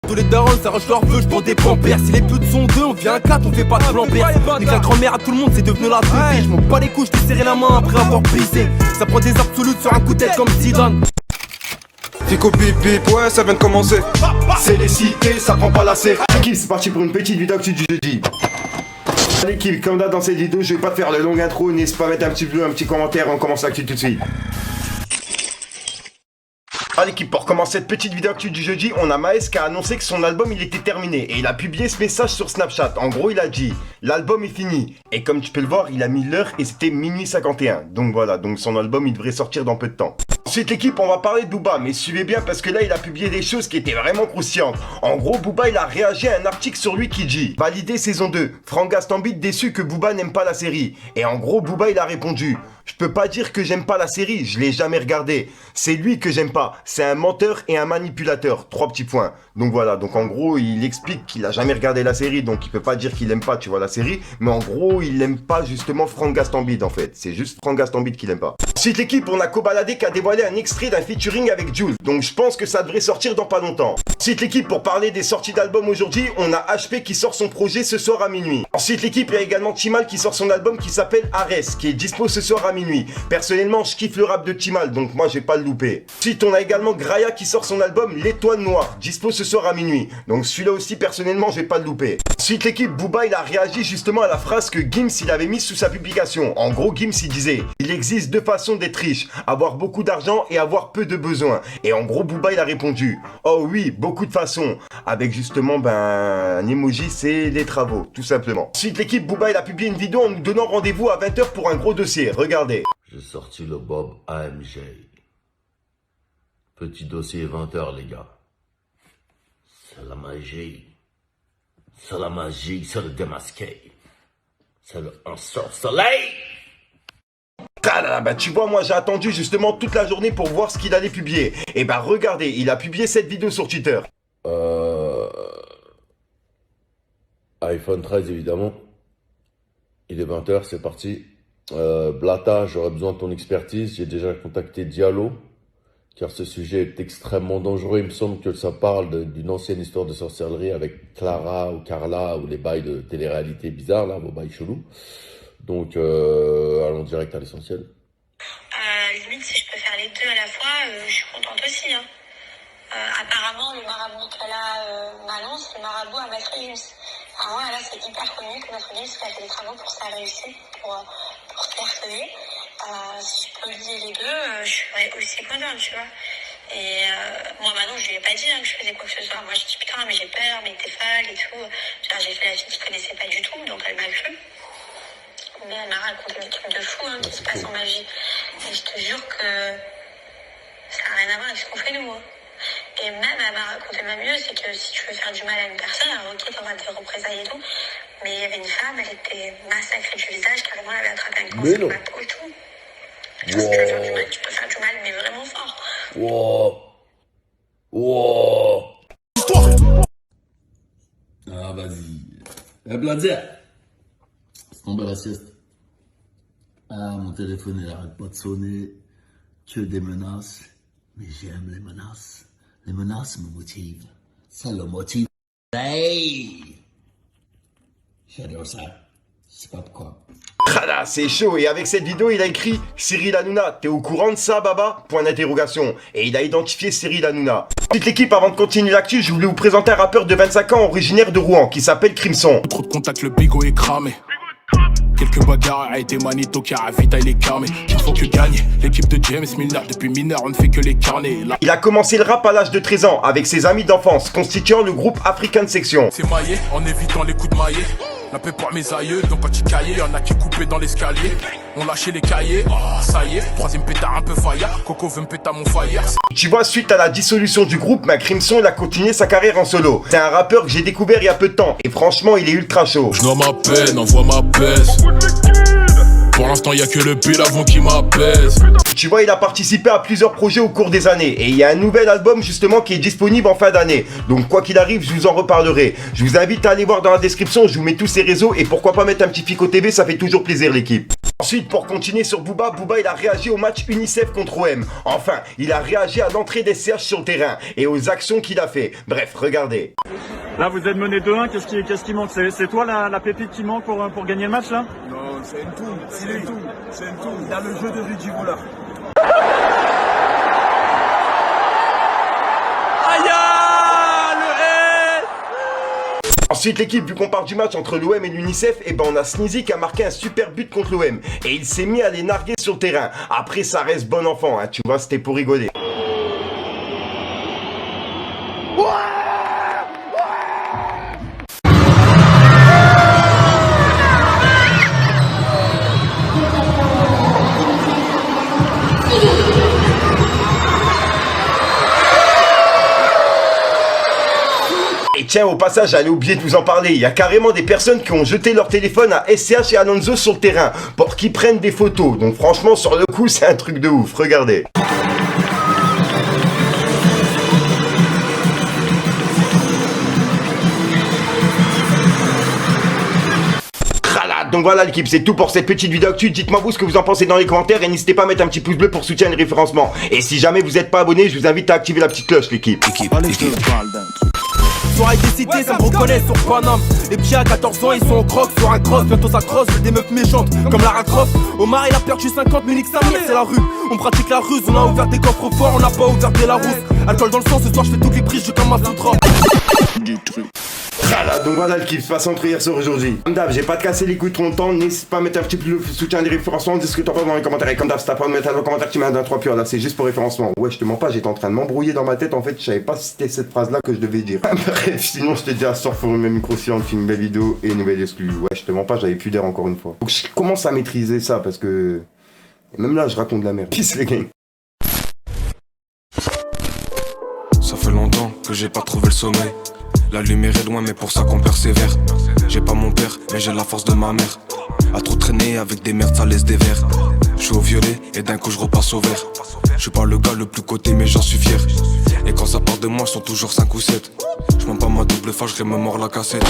Tous les darons s'arrachent leur feu, j'prends des pampers. Si les putes sont deux, on devient un 4, on fait pas de flamber. Nique la grand-mère à tout le monde, c'est devenu la vie. J'm'en bats les couilles, j't'ai serré la main après avoir pissé. Ça prend des absolutes sur un coup de tête comme Zidane. Fico pip pip, ouais ça vient de commencer. C'est les cités, ça prend pas la serre. L'équipe, c'est parti pour une petite vidéo actu du jeudi. L'équipe, comme d'hab dans cette vidéo, je vais pas te faire de longue intro, n'hésite pas à mettre un petit bleu, un petit commentaire, on commence l'actu tout de suite. L'équipe, pour commencer cette petite vidéo actu du jeudi, on a Maes qui a annoncé que son album il était terminé et il a publié ce message sur Snapchat. En gros, il a dit l'album est fini et comme tu peux le voir, il a mis l'heure et c'était minuit 51. Donc voilà, donc son album il devrait sortir dans peu de temps. Ensuite l'équipe, on va parler de Booba, mais suivez bien parce que là il a publié des choses qui étaient vraiment croustillantes. En gros, Booba il a réagi à un article sur lui qui dit validé saison 2, Franck Gastambide déçu que Booba n'aime pas la série. Et en gros, Booba il a répondu je peux pas dire que j'aime pas la série, je l'ai jamais regardée. C'est lui que j'aime pas, c'est un menteur et un manipulateur. 3 petits points. Donc voilà, donc en gros il explique qu'il a jamais regardé la série, donc il peut pas dire qu'il aime pas, tu vois, la série. Mais en gros il aime pas justement Franck Gastambide en fait, c'est juste Franck Gastambide qu'il aime pas. Ensuite l'équipe, on a Kobalade qui a dévoilé un extrait d'un featuring avec Jul, donc je pense que ça devrait sortir dans pas longtemps. Ensuite l'équipe, pour parler des sorties d'albums aujourd'hui, on a HP qui sort son projet ce soir à minuit. Ensuite l'équipe, il y a également Timal qui sort son album qui s'appelle Ares, qui est dispo ce soir à minuit. Personnellement je kiffe le rap de Timal, donc moi je vais pas le louper. Ensuite on a également Graya qui sort son album L'étoile noire, dispo ce soir à minuit. Donc celui-là aussi personnellement je vais pas le louper. Ensuite l'équipe, Booba il a réagi justement à la phrase que Gims il avait mise sous sa publication. En gros Gims il disait il existe deux façons d'être riche, avoir beaucoup d'argent et avoir peu de besoins. Et en gros Booba il a répondu oh oui, beaucoup de façons, avec justement un emoji, c'est les travaux, tout simplement. Ensuite l'équipe, Booba il a publié une vidéo en nous donnant rendez-vous à 20h pour un gros dossier, regardez. J'ai sorti le Bob AMG. Petit dossier 20h les gars. C'est la magie. C'est la magie, c'est le démasqué. C'est le ensorcelé. Ah là là, bah tu vois, moi j'ai attendu justement toute la journée pour voir ce qu'il allait publier. Et bah regardez, il a publié cette vidéo sur Twitter. iPhone 13 évidemment. Il est 20h, c'est parti. Blata, j'aurais besoin de ton expertise. J'ai déjà contacté Diallo, car ce sujet est extrêmement dangereux. Il me semble que ça parle d'une ancienne histoire de sorcellerie avec Clara ou Carla ou les bails de télé-réalité bizarres, là, vos bails chelous. Donc, allons direct à l'essentiel. Limite, si je peux faire les deux à la fois, je suis contente aussi. Hein. Apparemment, le marabout qu'elle a Manon, c'est le marabout à Maître Gims. Alors là, c'est hyper connu que Maître Gims a fait des travaux pour sa réussite, pour se persuader. Si je peux lier les deux, je serais aussi contente, tu vois. Et moi, Manon, je lui ai pas dit que je faisais quoi que ce soit. Moi, je dis putain, mais j'ai peur, mais t'es folle et tout. Genre, j'ai fait la fille qui connaissait pas du tout, donc elle m'a cru. Mais elle m'a raconté des trucs de fou qui se passent en magie. Et je te jure que ça n'a rien à voir avec ce qu'on fait nous. Hein. Et même, elle m'a raconté même mieux, c'est que si tu veux faire du mal à une personne, alors ok, t'auras des représailles et tout. Mais il y avait une femme, elle était massacrée du visage, carrément, elle avait attrapé un cancer de la peau et tout. Genre, si tu veux faire du mal, tu peux faire du mal, mais vraiment fort. Ah, vas-y. Bladia. C'est tombé la sieste. Ah, mon téléphone, il arrête pas de sonner. Que des menaces. Mais j'aime les menaces. Les menaces me motivent. Ça le motive. Hey! J'adore ça. Je sais pas pourquoi. Ah là, c'est chaud. Et avec cette vidéo, il a écrit Cyril Hanouna, t'es au courant de ça, Baba? Point d'interrogation. Et il a identifié Cyril Hanouna. Ensuite l'équipe, avant de continuer l'actu, je voulais vous présenter un rappeur de 25 ans originaire de Rouen qui s'appelle Crimson. Trop de contacts, le bigot est cramé. Quelques bagarres a été Manito car à vite il est carmé. Il ne faut que gagner. L'équipe de James Milner depuis mineur on ne fait que les carnets. Là... Il a commencé le rap à l'âge de 13 ans avec ses amis d'enfance constituant le groupe African Section. C'est maillé en évitant les coups de maillet. La paix pour mes aïeux, dans petit cahier, y'en a qui coupaient dans l'escalier. On lâchait les cahiers, oh ça y est, troisième pétard un peu faillard. Coco veut me péter à mon fire. Tu vois, suite à la dissolution du groupe, Crimson il a continué sa carrière en solo. C'est un rappeur que j'ai découvert il y a peu de temps et franchement il est ultra chaud. Je dois ma peine, envoie ma pèse. Pour l'instant y a que le pile avant qui m'apaise. Tu vois, il a participé à plusieurs projets au cours des années et il y a un nouvel album justement qui est disponible en fin d'année. Donc quoi qu'il arrive, je vous en reparlerai. Je vous invite à aller voir dans la description, je vous mets tous ses réseaux et pourquoi pas mettre un petit Fico TV, ça fait toujours plaisir l'équipe. Ensuite, pour continuer sur Booba, il a réagi au match UNICEF contre OM. Enfin, il a réagi à l'entrée des CH sur le terrain et aux actions qu'il a fait. Bref, regardez. Là, vous êtes mené 2-1, qu'est-ce qui manque? C'est toi la pépite qui manque pour gagner le match là? Non, c'est une toune, c'est une toune. Il y a le jeu de Rudy Voulard. Ensuite, l'équipe, vu qu'on parle du match entre l'OM et l'UNICEF, et ben on a Sneezy qui a marqué un super but contre l'OM. Et il s'est mis à les narguer sur le terrain. Après, ça reste bon enfant, hein, tu vois, c'était pour rigoler. Et tiens, au passage, j'allais oublier de vous en parler. Il y a carrément des personnes qui ont jeté leur téléphone à SCH et Alonso sur le terrain pour qu'ils prennent des photos. Donc franchement, sur le coup, c'est un truc de ouf. Regardez. Donc voilà l'équipe, c'est tout pour cette petite vidéo actu. Dites-moi vous ce que vous en pensez dans les commentaires et n'hésitez pas à mettre un petit pouce bleu pour soutenir le référencement. Et si jamais vous n'êtes pas abonné, je vous invite à activer la petite cloche l'équipe. Soirée des cités, ça me reconnaît sur Paname. Les petits à 14 ans, ils sont en crocs sur un cross. Bientôt ça crosse, des meufs méchantes comme Lara Croft. Omar il a perdu 50, mais nique sa mère, c'est la rue. On pratique la ruse, on a ouvert des coffres forts, on n'a pas ouvert des Larousse. Alcool dans le sang, ce soir je fais toutes les prises, je comme ma soutra. Voilà, donc voilà le kiff, se passe entre hier sur aujourd'hui. Comme d'hab, j'ai pas de casser les couilles trop longtemps, n'hésite pas à mettre un petit peu de soutien des référencements, dis ce que t'en penses dans les commentaires. Et comme d'hab, si t'as pas de mettre un commentaire, tu mets un 2, 3 puis là, c'est juste pour référencement. Ouais, je te mens pas, j'étais en train de m'embrouiller dans ma tête, en fait, je savais pas si c'était cette phrase là que je devais dire. Bref, sinon je te dis à ce soir pour une même micro on fait une belle vidéo et une nouvelle exclue. Ouais, je te mens pas, j'avais plus d'air encore une fois. Donc je commence à maîtriser ça parce que. Et même là, je raconte de la merde. Peace les gars. Ça fait longtemps que j'ai pas trouvé le sommeil. La lumière est loin mais pour ça qu'on persévère. J'ai pas mon père mais j'ai la force de ma mère. À trop traîner avec des merdes ça laisse des verres. Je suis au violet et d'un coup je repasse au vert. Je suis pas le gars le plus coté mais j'en suis fier. Et quand ça part de moi ils sont toujours 5 ou 7. Je mens pas ma double face, je me mords la cassette.